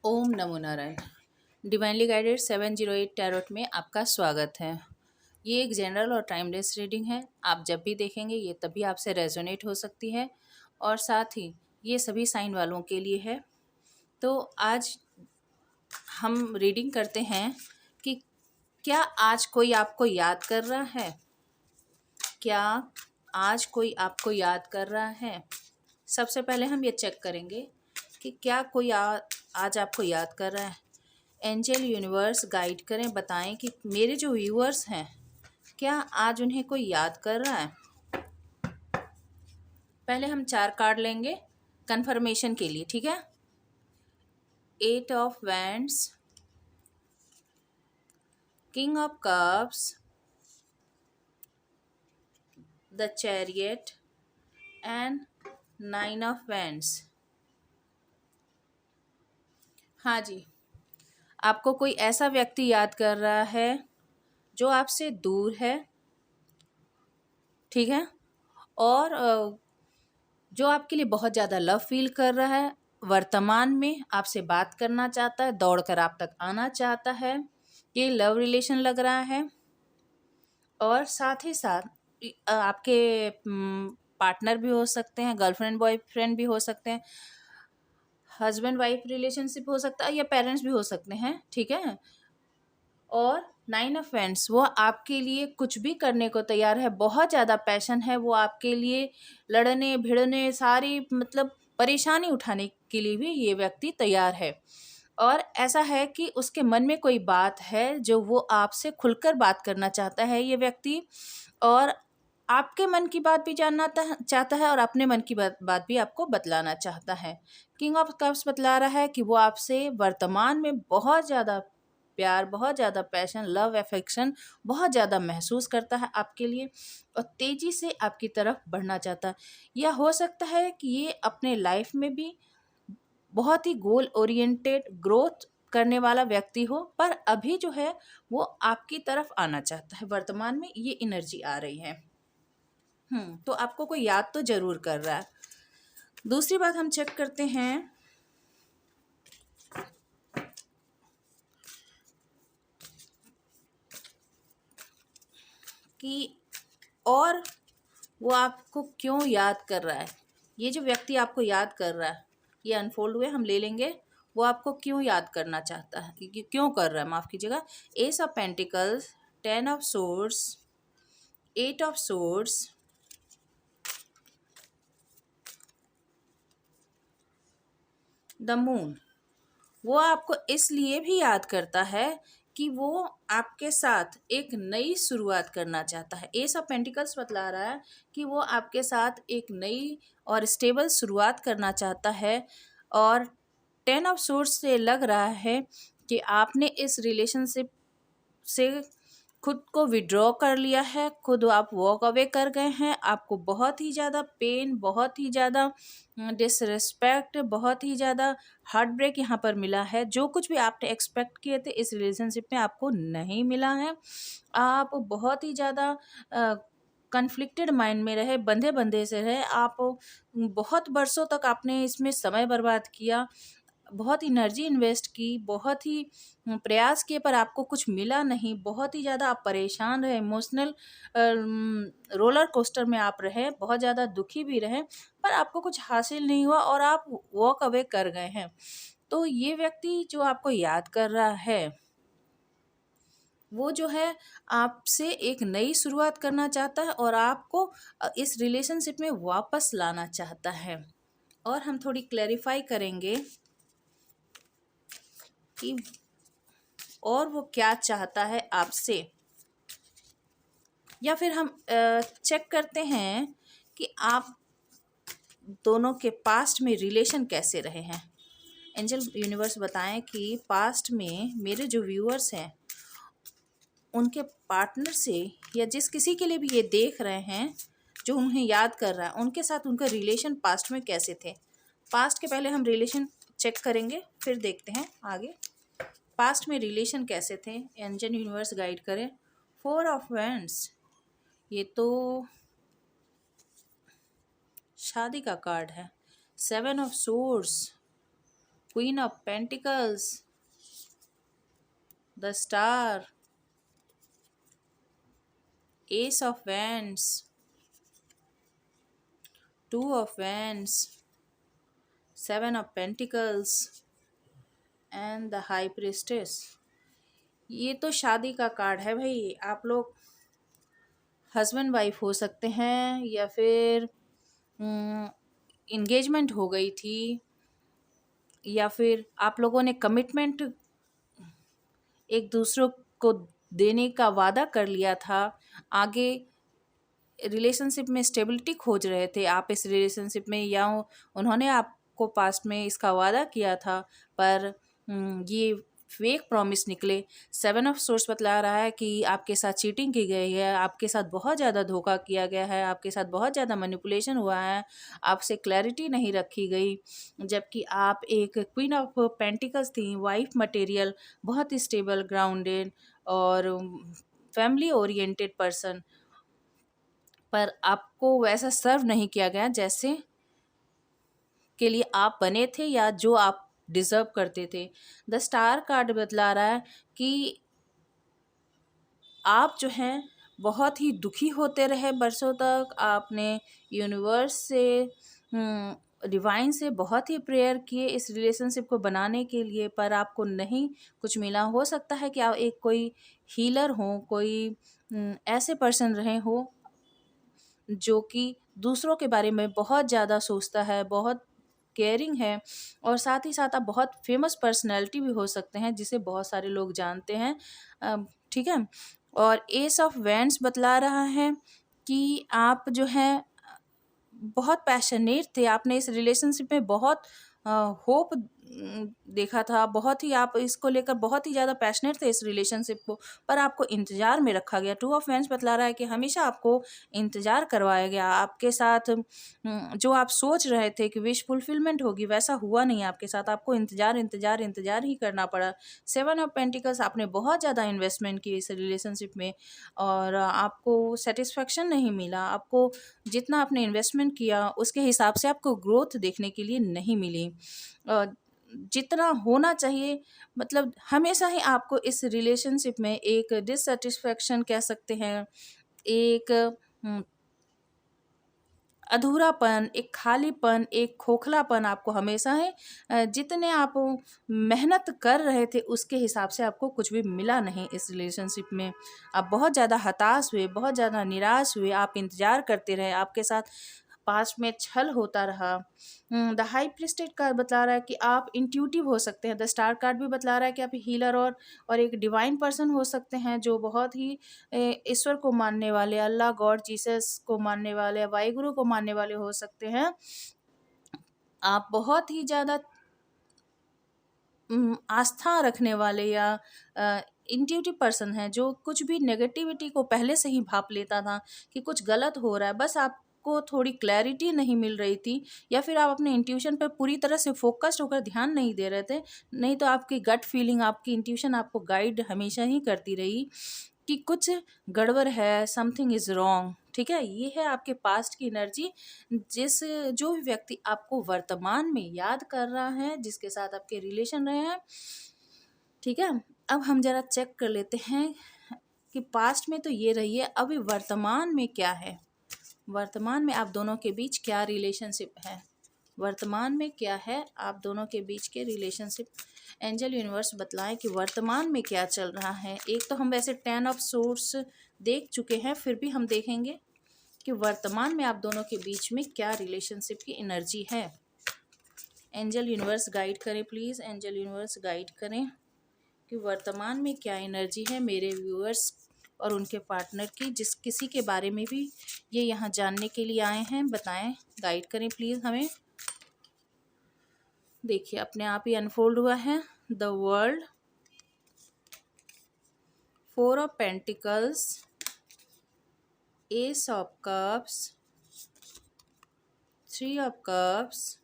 ओम नमो Narayan. Divinely guided 708 tarot में आपका स्वागत है। ये एक जनरल और टाइमलेस रीडिंग है। आप जब भी देखेंगे ये तभी आपसे रेजोनेट हो सकती है और साथ ही ये सभी साइन वालों के लिए है। तो आज हम रीडिंग करते हैं कि क्या आज कोई आपको याद कर रहा है। क्या आज कोई आपको याद कर रहा है। सबसे पहले हम ये चेक करेंगे कि क्या कोई आज आपको याद कर रहा है। एंजल यूनिवर्स गाइड करें, बताएं कि मेरे जो व्यूअर्स हैं क्या आज उन्हें कोई याद कर रहा है। पहले हम 4 कार्ड लेंगे कंफर्मेशन के लिए, ठीक है। 8 of wands, king of cups, the chariot and 9 of wands. हाँ जी, आपको कोई ऐसा व्यक्ति याद कर रहा है जो आपसे दूर है, ठीक है, और जो आपके लिए बहुत ज़्यादा लव फील कर रहा है, वर्तमान में आपसे बात करना चाहता है, दौड़कर आप तक आना चाहता है। ये लव रिलेशन लग रहा है। और साथ ही साथ आपके पार्टनर भी हो सकते हैं, गर्लफ्रेंड बॉयफ्रेंड भी हो सकते हैं, हस्बैंड वाइफ रिलेशनशिप हो सकता है, या पेरेंट्स भी हो सकते हैं, ठीक है। और 9 ऑफ वैंड्स, वो आपके लिए कुछ भी करने को तैयार है, बहुत ज़्यादा पैशन है वो आपके लिए, लड़ने भिड़ने सारी मतलब परेशानी उठाने के लिए भी ये व्यक्ति तैयार है। और ऐसा है कि उसके मन में कोई बात है जो वो आपसे खुलकर बात करना चाहता है ये व्यक्ति, और आपके मन की बात भी जानना चाहता है और अपने मन की बात भी आपको बतलाना चाहता है। किंग ऑफ कप्स बतला रहा है कि वो आपसे वर्तमान में बहुत ज़्यादा प्यार, बहुत ज़्यादा पैशन, लव, अफेक्शन बहुत ज़्यादा महसूस करता है आपके लिए और तेज़ी से आपकी तरफ बढ़ना चाहता है। या हो सकता है कि ये अपने लाइफ में भी बहुत ही गोल ओरिएंटेड ग्रोथ करने वाला व्यक्ति हो, पर अभी जो है वो आपकी तरफ आना चाहता है। वर्तमान में ये एनर्जी आ रही है। तो आपको कोई याद तो जरूर कर रहा है। दूसरी बात हम चेक करते हैं कि और वो आपको क्यों याद कर रहा है। ये जो व्यक्ति आपको याद कर रहा है, ये अनफोल्ड हुए, हम ले लेंगे। वो आपको क्यों याद करना चाहता है, क्यों कर रहा है, माफ़ कीजिएगा। S of pentacles, 10 of swords, 8 of swords, the moon. वो आपको इसलिए भी याद करता है कि वो आपके साथ एक नई शुरुआत करना चाहता है। एस ऑफ पेंटिकल्स बतला रहा है कि वो आपके साथ एक नई और स्टेबल शुरुआत करना चाहता है। और 10 ऑफ सोर्स से लग रहा है कि आपने इस रिलेशनशिप से खुद को विड्रॉ कर लिया है, खुद आप वॉक अवे कर गए हैं। आपको बहुत ही ज़्यादा पेन, बहुत ही ज़्यादा डिसरिस्पेक्ट, बहुत ही ज़्यादा हार्ट ब्रेक यहाँ पर मिला है। जो कुछ भी आपने एक्सपेक्ट किए थे इस रिलेशनशिप में आपको नहीं मिला है। आप बहुत ही ज़्यादा कन्फ्लिक्टेड माइंड में रहे, बंधे बंधे से रहे आप। बहुत बरसों तक आपने इसमें समय बर्बाद किया, बहुत एनर्जी इन्वेस्ट की, बहुत ही प्रयास किए, पर आपको कुछ मिला नहीं। बहुत ही ज़्यादा आप परेशान रहे, इमोशनल रोलर कोस्टर में आप रहे, बहुत ज़्यादा दुखी भी रहे, पर आपको कुछ हासिल नहीं हुआ और आप वॉक अवे कर गए हैं। तो ये व्यक्ति जो आपको याद कर रहा है वो जो है आपसे एक नई शुरुआत करना चाहता है और आपको इस रिलेशनशिप में वापस लाना चाहता है। और हम थोड़ी क्लैरिफाई करेंगे कि और वो क्या चाहता है आपसे, या फिर हम चेक करते हैं कि आप दोनों के पास्ट में रिलेशन कैसे रहे हैं। एंजल यूनिवर्स बताएं कि पास्ट में मेरे जो व्यूअर्स हैं उनके पार्टनर से, या जिस किसी के लिए भी ये देख रहे हैं जो उन्हें याद कर रहा है, उनके साथ उनका रिलेशन पास्ट में कैसे थे। पास्ट के पहले हम रिलेशन चेक करेंगे, फिर देखते हैं आगे पास्ट में रिलेशन कैसे थे। एंजल यूनिवर्स गाइड करें। 4 ऑफ वैंड्स, ये तो शादी का कार्ड है। 7 of swords, queen of pentacles, the star, S of wands, two of wands, seven of pentacles and the high priestess. ये तो शादी का कार्ड है भाई। आप लोग हस्बैंड वाइफ हो सकते हैं, या फिर इंगेजमेंट हो गई थी, या फिर आप लोगों ने कमिटमेंट एक दूसरे को देने का वादा कर लिया था। आगे रिलेशनशिप में स्टेबिलिटी खोज रहे थे आप इस रिलेशनशिप में, या उन्होंने आपको पास्ट में इसका वादा किया था, पर ये फेक प्रॉमिस निकले। सेवन ऑफ सोर्स बतला रहा है कि आपके साथ चीटिंग की गई है, आपके साथ बहुत ज़्यादा धोखा किया गया है, आपके साथ बहुत ज़्यादा मैनिपुलेशन हुआ है, आपसे क्लैरिटी नहीं रखी गई। जबकि आप एक क्वीन ऑफ पेंटिकल्स थी, वाइफ मटेरियल, बहुत ही स्टेबल, ग्राउंडेड और फैमिली ओरिएंटेड पर्सन, पर आपको वैसा सर्व नहीं किया गया जैसे के लिए आप बने थे या जो आप डिजर्व करते थे। द स्टार कार्ड बतला रहा है कि आप जो हैं बहुत ही दुखी होते रहे बरसों तक। आपने यूनिवर्स से, डिवाइन से बहुत ही प्रेयर किए इस रिलेशनशिप को बनाने के लिए, पर आपको नहीं कुछ मिला। हो सकता है कि आप एक कोई हीलर हो, कोई ऐसे पर्सन रहे हो जो कि दूसरों के बारे में बहुत ज़्यादा सोचता है, बहुत केयरिंग है, और साथ ही साथ आप बहुत फेमस पर्सनैलिटी भी हो सकते हैं जिसे बहुत सारे लोग जानते हैं। ठीक है। और एस ऑफ वैंड्स बतला रहा है कि आप जो हैं बहुत पैशनेट थे, आपने इस रिलेशनशिप में बहुत होप देखा था, बहुत ही आप इसको लेकर बहुत ही ज़्यादा पैशनेट थे इस रिलेशनशिप को, पर आपको इंतज़ार में रखा गया। टू ऑफ वैंड्स बतला रहा है कि हमेशा आपको इंतज़ार करवाया गया। आपके साथ जो आप सोच रहे थे कि विश फुलफिलमेंट होगी, वैसा हुआ नहीं आपके साथ। आपको इंतज़ार इंतज़ार इंतज़ार ही करना पड़ा। सेवन ऑफ पेंटिकल्स, आपने बहुत ज़्यादा इन्वेस्टमेंट की इस रिलेशनशिप में और आपको सेटिस्फेक्शन नहीं मिला। आपको जितना आपने इन्वेस्टमेंट किया उसके हिसाब से आपको ग्रोथ देखने के लिए नहीं मिली। जितना होना चाहिए, मतलब हमेशा ही आपको इस रिलेशनशिप में एक डिससेटिस्फैक्शन कह सकते हैं, एक अधूरापन, एक खालीपन, एक खोखलापन आपको हमेशा है। जितने आप मेहनत कर रहे थे उसके हिसाब से आपको कुछ भी मिला नहीं इस रिलेशनशिप में। आप बहुत ज़्यादा हताश हुए, बहुत ज़्यादा निराश हुए, आप इंतज़ार करते रहे, आपके साथ पास्ट में छल होता रहा। द हाई प्रीस्टेड कार्ड बतला रहा है कि आप इंट्यूटिव हो सकते हैं। द स्टार कार्ड भी बतला रहा है कि आप हीलर और एक डिवाइन पर्सन हो सकते हैं जो बहुत ही ईश्वर को मानने वाले, अल्लाह, गॉड, जीसस को मानने वाले, वाहिगुरु को मानने वाले हो सकते हैं। आप बहुत ही ज़्यादा आस्था रखने वाले या इंट्यूटिव पर्सन है जो कुछ भी नेगेटिविटी को पहले से ही भाप लेता था कि कुछ गलत हो रहा है, बस आपको थोड़ी क्लैरिटी नहीं मिल रही थी, या फिर आप अपने इंट्यूशन पर पूरी तरह से फोकस्ड होकर ध्यान नहीं दे रहे थे। नहीं तो आपकी गट फीलिंग, आपकी इंट्यूशन आपको गाइड हमेशा ही करती रही कि कुछ गड़बड़ है, समथिंग इज़ रॉन्ग। ठीक है, ये है आपके पास्ट की एनर्जी। जो भी व्यक्ति आपको वर्तमान में याद कर रहा है, जिसके साथ आपके रिलेशन रहे हैं, ठीक है, अब हम जरा चेक कर लेते हैं कि पास्ट में तो ये रही है, अभी वर्तमान में क्या है। वर्तमान में आप दोनों के बीच क्या रिलेशनशिप है, वर्तमान में क्या है आप दोनों के बीच के रिलेशनशिप। एंजल यूनिवर्स बतलाएं कि वर्तमान में क्या चल रहा है। एक तो हम वैसे 10 ऑफ सोर्स देख चुके हैं, फिर भी हम देखेंगे कि वर्तमान में आप दोनों के बीच में क्या रिलेशनशिप की एनर्जी है। एंजल यूनिवर्स गाइड करें प्लीज़, एंजल यूनिवर्स गाइड करें कि वर्तमान में क्या एनर्जी है मेरे व्यूअर्स और उनके पार्टनर की, जिस किसी के बारे में भी ये यहाँ जानने के लिए आए हैं। बताएं, गाइड करें प्लीज़ हमें। देखिए अपने आप ही अनफोल्ड हुआ है। The world, four of pentacles, ace of cups, three of cups,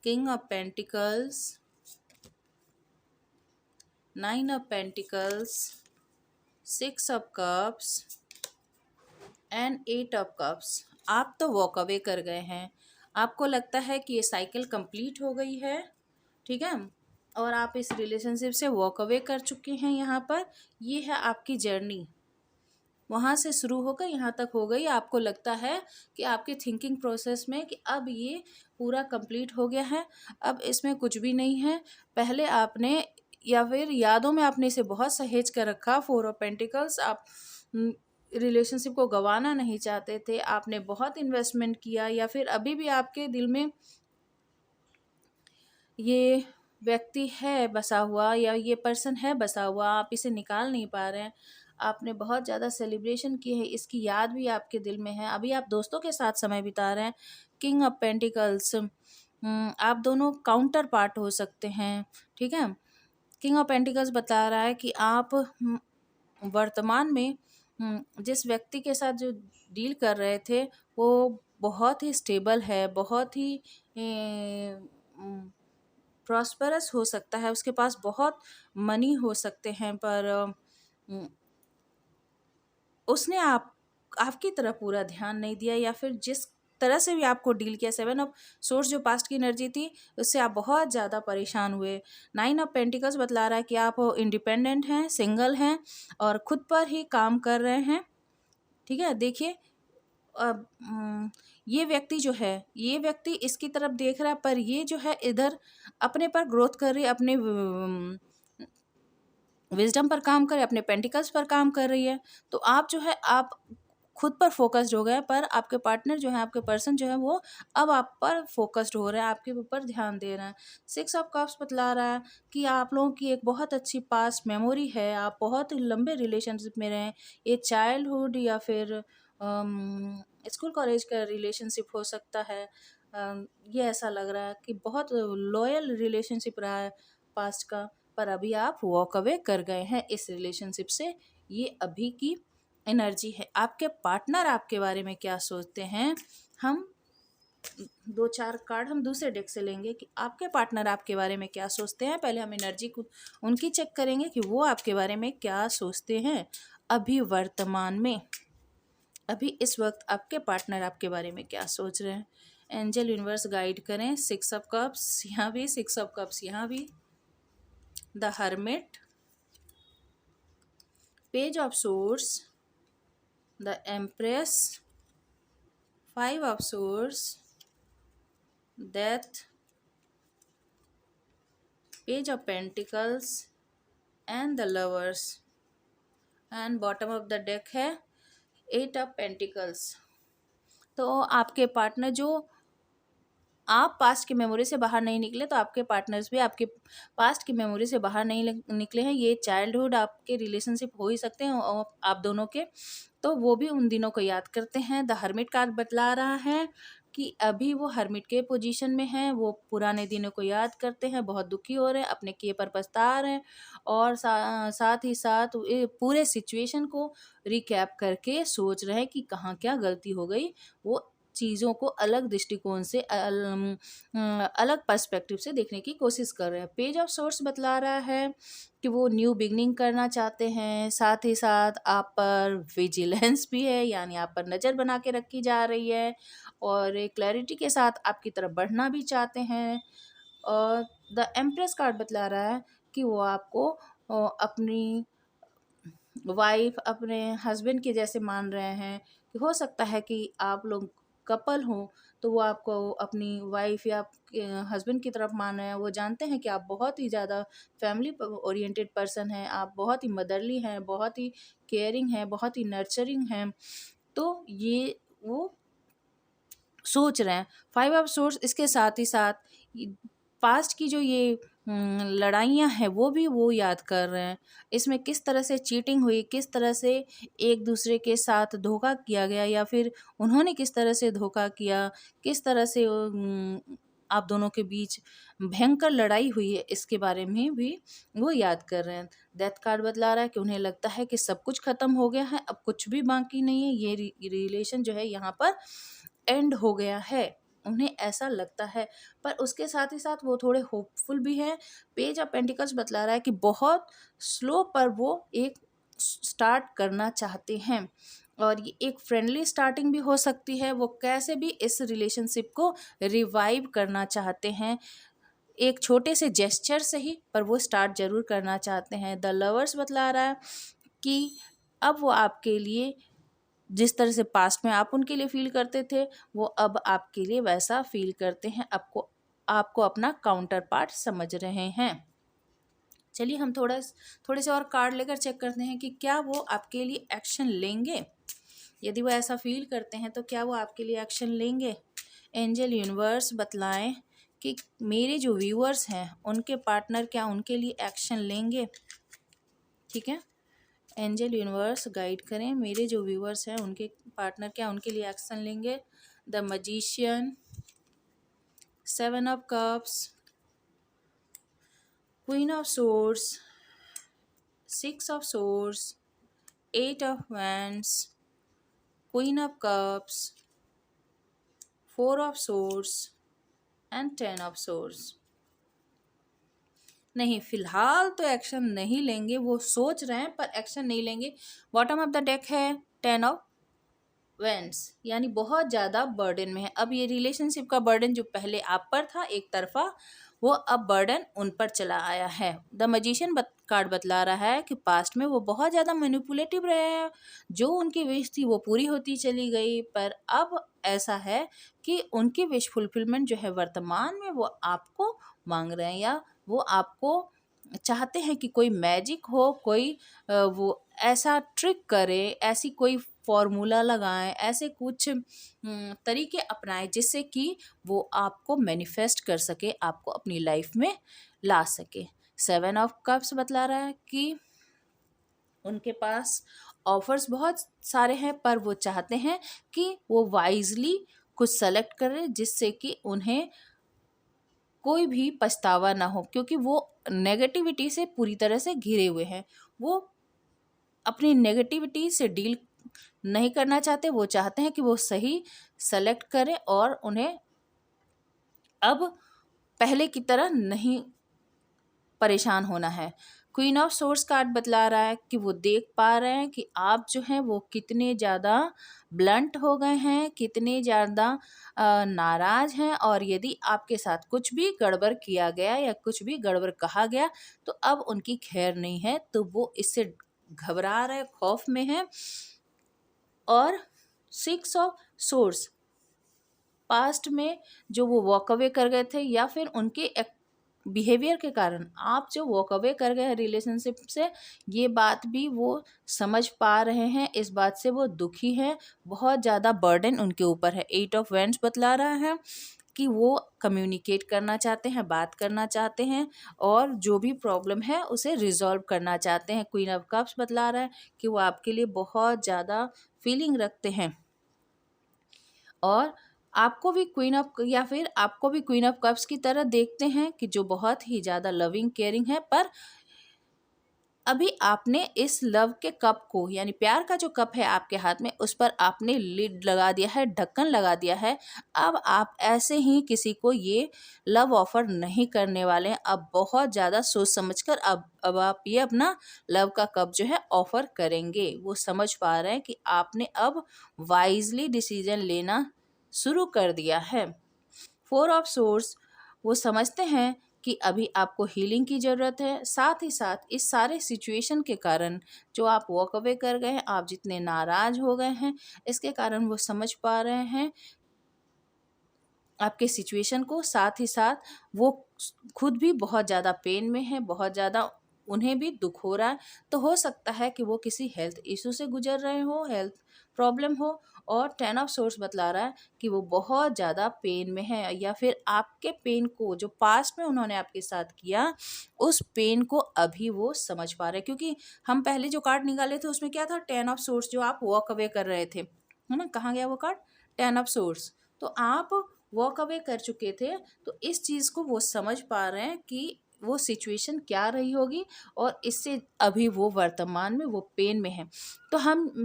king of pentacles, nine of pentacles, six of cups and eight of cups. आप तो वॉक अवे कर गए हैं, आपको लगता है कि ये साइकिल कंप्लीट हो गई है, ठीक है, और आप इस रिलेशनशिप से वॉक अवे कर चुके हैं। यहाँ पर ये है आपकी जर्नी, वहाँ से शुरू होकर यहाँ तक हो गई। आपको लगता है कि आपके थिंकिंग प्रोसेस में कि अब ये पूरा कंप्लीट हो गया है, अब इसमें कुछ भी नहीं है। पहले आपने या फिर यादों में आपने इसे बहुत सहेज कर रखा। 4 ऑफ पेंटिकल्स, आप रिलेशनशिप को गंवाना नहीं चाहते थे, आपने बहुत इन्वेस्टमेंट किया, या फिर अभी भी आपके दिल में ये व्यक्ति है बसा हुआ या ये पर्सन है बसा हुआ, आप इसे निकाल नहीं पा रहे हैं। आपने बहुत ज़्यादा सेलिब्रेशन की है, इसकी याद भी आपके दिल में है। अभी आप दोस्तों के साथ समय बिता रहे हैं। किंग ऑफ पेंटिकल्स, आप दोनों काउंटर पार्ट हो सकते हैं, ठीक है। किंग ऑफ पेंटिकल्स बता रहा है कि आप वर्तमान में जिस व्यक्ति के साथ जो डील कर रहे थे वो बहुत ही स्टेबल है, बहुत ही प्रॉस्परस हो सकता है, उसके पास बहुत मनी हो सकते हैं, पर उसने आपकी तरफ पूरा ध्यान नहीं दिया, या फिर जिस तरह से भी आपको डील किया। 7 ऑफ सोर्स जो पास्ट की एनर्जी थी, उससे आप बहुत ज़्यादा परेशान हुए। 9 ऑफ पेंटिकल्स बतला रहा है कि आप इंडिपेंडेंट हैं, सिंगल हैं और खुद पर ही काम कर रहे हैं, ठीक है। देखिए अब ये व्यक्ति जो है, ये व्यक्ति इसकी तरफ देख रहा है, पर ये जो है इधर अपने पर ग्रोथ कर रही है, अपने विजडम पर काम करे, अपने पेंटिकल्स पर काम कर रही है। तो आप जो है आप खुद पर फोकस्ड हो गए, पर आपके पार्टनर जो है, आपके पर्सन जो है, वो अब आप पर फोकस्ड हो रहे हैं, आपके ऊपर ध्यान दे रहे हैं। 6 ऑफ कप्स बतला रहा है कि आप लोगों की एक बहुत अच्छी पास्ट मेमोरी है, आप बहुत ही लंबे रिलेशनशिप में रहे। ये चाइल्डहुड या फिर स्कूल कॉलेज का रिलेशनशिप हो सकता है। ये ऐसा लग रहा है कि बहुत लॉयल रिलेशनशिप रहा है पास्ट का, पर अभी आप वॉक अवे कर गए हैं इस रिलेशनशिप से। ये अभी की एनर्जी है। आपके पार्टनर आपके बारे में क्या सोचते हैं, हम 2-4 कार्ड हम दूसरे डेक से लेंगे कि आपके पार्टनर आपके बारे में क्या सोचते हैं। पहले हम एनर्जी को उनकी चेक करेंगे कि वो आपके बारे में क्या सोचते हैं अभी वर्तमान में, अभी इस वक्त आपके पार्टनर आपके बारे में क्या सोच रहे हैं। एंजल यूनिवर्स गाइड करें। 6 ऑफ कप्स यहाँ भी, 6 ऑफ कप्स यहाँ भी, the hermit, page of source, the empress, 5 of source, death, page of pentacles and the lovers, and bottom of the deck है 8 ऑफ पेंटिकल्स। तो आपके पार्टनर जो आप पास्ट की मेमोरी से बाहर नहीं निकले, तो आपके पार्टनर्स भी आपके पास्ट की मेमोरी से बाहर नहीं निकले हैं। ये चाइल्डहुड आपके रिलेशनशिप हो ही सकते हैं और आप दोनों के, तो वो भी उन दिनों को याद करते हैं। द हर्मिट कार्ड बतला रहा है कि अभी वो हर्मिट के पोजीशन में हैं, वो पुराने दिनों को याद करते हैं, बहुत दुखी हो रहे हैं, अपने किए पर पछता रहे हैं, और साथ ही साथ पूरे सिचुएशन को रिकैप करके सोच रहे हैं कि कहाँ क्या गलती हो गई। वो चीज़ों को अलग दृष्टिकोण से अलग पर्सपेक्टिव से देखने की कोशिश कर रहे हैं। पेज ऑफ सोर्स बतला रहा है कि वो न्यू बिगनिंग करना चाहते हैं, साथ ही साथ आप पर विजिलेंस भी है, यानी आप पर नज़र बना के रखी जा रही है, और एक क्लैरिटी के साथ आपकी तरफ बढ़ना भी चाहते हैं। और द एम्प्रेस कार्ड बतला रहा है कि वो आपको अपनी वाइफ, अपने हस्बैंड के जैसे मान रहे हैं, कि हो सकता है कि आप लोग कपल हो तो वो आपको अपनी वाइफ या हस्बैंड की तरफ मान रहे हैं। वो जानते हैं कि आप बहुत ही ज़्यादा फैमिली ओरिएंटेड पर्सन हैं, आप बहुत ही मदरली हैं, बहुत ही केयरिंग हैं, बहुत ही नर्चरिंग हैं। तो ये वो सोच रहे हैं। 5 ऑफ सोर्स, इसके साथ ही साथ पास्ट की जो ये लड़ाइयाँ हैं वो भी वो याद कर रहे हैं। इसमें किस तरह से चीटिंग हुई, किस तरह से एक दूसरे के साथ धोखा किया गया, या फिर उन्होंने किस तरह से धोखा किया, किस तरह से आप दोनों के बीच भयंकर लड़ाई हुई है, इसके बारे में भी वो याद कर रहे हैं। डेथ कार्ड बतला रहा है कि उन्हें लगता है कि सब कुछ खत्म हो गया है, अब कुछ भी बाकी नहीं है, ये रिलेशन जो है यहाँ पर एंड हो गया है, उन्हें ऐसा लगता है। पर उसके साथ ही साथ वो थोड़े होपफुल भी हैं। पेज ऑफ पेंटिकल्स बतला रहा है कि बहुत स्लो पर वो एक स्टार्ट करना चाहते हैं, और ये एक फ्रेंडली स्टार्टिंग भी हो सकती है। वो कैसे भी इस रिलेशनशिप को रिवाइव करना चाहते हैं, एक छोटे से जेस्चर से ही, पर वो स्टार्ट जरूर करना चाहते हैं। द लवर्स बतला रहा है कि अब वो आपके लिए जिस तरह से पास्ट में आप उनके लिए फील करते थे, वो अब आपके लिए वैसा फील करते हैं। आपको आपको अपना काउंटर पार्ट समझ रहे हैं। चलिए हम थोड़े से और कार्ड लेकर चेक करते हैं कि क्या वो आपके लिए एक्शन लेंगे। यदि वो ऐसा फील करते हैं तो क्या वो आपके लिए एक्शन लेंगे। एंजल यूनिवर्स बतलाएं कि मेरे जो व्यूअर्स हैं उनके पार्टनर क्या उनके लिए एक्शन लेंगे। ठीक है, एंजल यूनिवर्स गाइड करें, मेरे जो व्यूअर्स हैं उनके पार्टनर क्या उनके लिए एक्शन लेंगे। The magician, 7 of cups, queen of swords, 6 of swords, 8 of wands, queen of cups, 4 of swords and 10 of swords. नहीं, फिलहाल तो एक्शन नहीं लेंगे, वो सोच रहे हैं पर एक्शन नहीं लेंगे। बॉटम ऑफ द डेक है 10 ऑफ वेंट्स, यानी बहुत ज़्यादा बर्डन में है। अब ये रिलेशनशिप का बर्डन जो पहले आप पर था एक तरफा, वो अब बर्डन उन पर चला आया है। द मैजिशियन कार्ड बतला रहा है कि पास्ट में वो बहुत ज़्यादा मैनिपुलेटिव रहे हैं, जो उनकी विश थी वो पूरी होती चली गई, पर अब ऐसा है कि उनकी विश फुलफिलमेंट जो है वर्तमान में वो आपको मांग रहे हैं, या वो आपको चाहते हैं कि कोई मैजिक हो, कोई वो ऐसा ट्रिक करे, ऐसी कोई फॉर्मूला लगाएं, ऐसे कुछ तरीके अपनाएं जिससे कि वो आपको मैनिफेस्ट कर सके, आपको अपनी लाइफ में ला सके। 7 ऑफ कप्स बतला रहा है कि उनके पास ऑफर्स बहुत सारे हैं, पर वो चाहते हैं कि वो वाइजली कुछ सेलेक्ट करें जिससे कि उन्हें कोई भी पछतावा ना हो, क्योंकि वो नेगेटिविटी से पूरी तरह से घिरे हुए हैं। वो अपनी नेगेटिविटी से डील नहीं करना चाहते, वो चाहते हैं कि वो सही सेलेक्ट करें और उन्हें अब पहले की तरह नहीं परेशान होना है। क्वीन ऑफ सोर्स कार्ड बतला रहा है कि वो देख पा रहे हैं कि आप जो हैं वो कितने ज़्यादा ब्लंट हो गए हैं, कितने ज़्यादा नाराज़ हैं, और यदि आपके साथ कुछ भी गड़बड़ किया गया या कुछ भी गड़बड़ कहा गया तो अब उनकी खैर नहीं है, तो वो इससे घबरा रहे, खौफ में है। और 6 ऑफ सोर्स, पास्ट में जो वो वॉक अवे कर गए थे या फिर उनके बिहेवियर के कारण आप जो वॉक अवे कर गए हैं रिलेशनशिप से, ये बात भी वो समझ पा रहे हैं, इस बात से वो दुखी हैं, बहुत ज़्यादा बर्डन उनके ऊपर है। 8 ऑफ वैंड्स बतला रहा है कि वो कम्युनिकेट करना चाहते हैं, बात करना चाहते हैं, और जो भी प्रॉब्लम है उसे रिजॉल्व करना चाहते हैं। क्वीन ऑफ कप्स बतला रहा है कि वो आपके लिए बहुत ज़्यादा फीलिंग रखते हैं, और आपको भी क्वीन ऑफ कप्स की तरह देखते हैं कि जो बहुत ही ज़्यादा लविंग केयरिंग है, पर अभी आपने इस लव के कप को, यानी प्यार का जो कप है आपके हाथ में, उस पर आपने लिड लगा दिया है, ढक्कन लगा दिया है। अब आप ऐसे ही किसी को ये लव ऑफर नहीं करने वाले हैं। अब बहुत ज़्यादा सोच समझकर अब आप ये अपना लव का कप जो है ऑफर करेंगे। वो समझ पा रहे हैं कि आपने अब वाइजली डिसीजन लेना शुरू कर दिया है। 4 ऑफ सोर्स, वो समझते हैं कि अभी आपको हीलिंग की ज़रूरत है, साथ ही साथ इस सारे सिचुएशन के कारण जो आप वॉक अवे कर गए हैं, आप जितने नाराज़ हो गए हैं, इसके कारण वो समझ पा रहे हैं आपके सिचुएशन को, साथ ही साथ वो खुद भी बहुत ज़्यादा पेन में है, बहुत ज़्यादा उन्हें भी दुख हो रहा है। तो हो सकता है कि वो किसी हेल्थ इशू से गुजर रहे हो, हेल्थ प्रॉब्लम हो, और 10 ऑफ सोर्स बतला रहा है कि वो बहुत ज़्यादा पेन में है, या फिर आपके पेन को जो पास्ट में उन्होंने आपके साथ किया, उस पेन को अभी वो समझ पा रहे हैं। क्योंकि हम पहले जो कार्ड निकाले थे उसमें क्या था, 10 ऑफ सोर्स, जो आप वॉक अवे कर रहे थे, है ना, कहाँ गया वो कार्ड, 10 ऑफ सोर्स। तो आप वॉक अवे कर चुके थे, तो इस चीज़ को वो समझ पा रहे हैं कि वो सिचुएशन क्या रही होगी, और इससे अभी वो वर्तमान में वो पेन में है। तो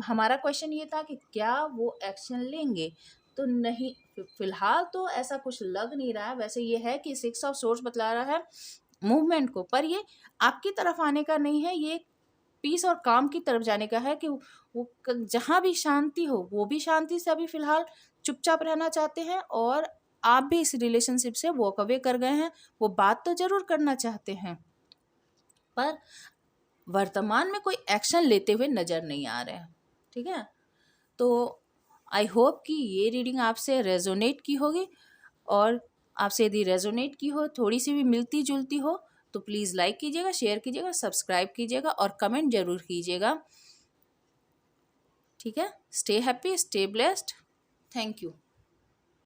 हमारा क्वेश्चन ये था कि क्या वो एक्शन लेंगे। तो नहीं, फिलहाल तो ऐसा कुछ लग नहीं रहा है। वैसे ये है कि 6 ऑफ सोर्स बतला रहा है मूवमेंट को, पर ये आपकी तरफ आने का नहीं है, ये पीस और काम की तरफ जाने का है कि वो जहाँ भी शांति हो वो भी शांति से अभी फ़िलहाल चुपचाप रहना चाहते हैं, और आप भी इस रिलेशनशिप से वॉक अवे कर गए हैं। वो बात तो ज़रूर करना चाहते हैं, पर वर्तमान में कोई एक्शन लेते हुए नज़र नहीं आ रहे हैं। ठीक है? तो आई होप कि ये रीडिंग आपसे रेजोनेट की होगी, और आपसे यदि रेजोनेट की हो, थोड़ी सी भी मिलती जुलती हो, तो प्लीज़ लाइक कीजिएगा, शेयर कीजिएगा, सब्सक्राइब कीजिएगा और कमेंट ज़रूर कीजिएगा। ठीक है? Stay happy, stay blessed. Thank you.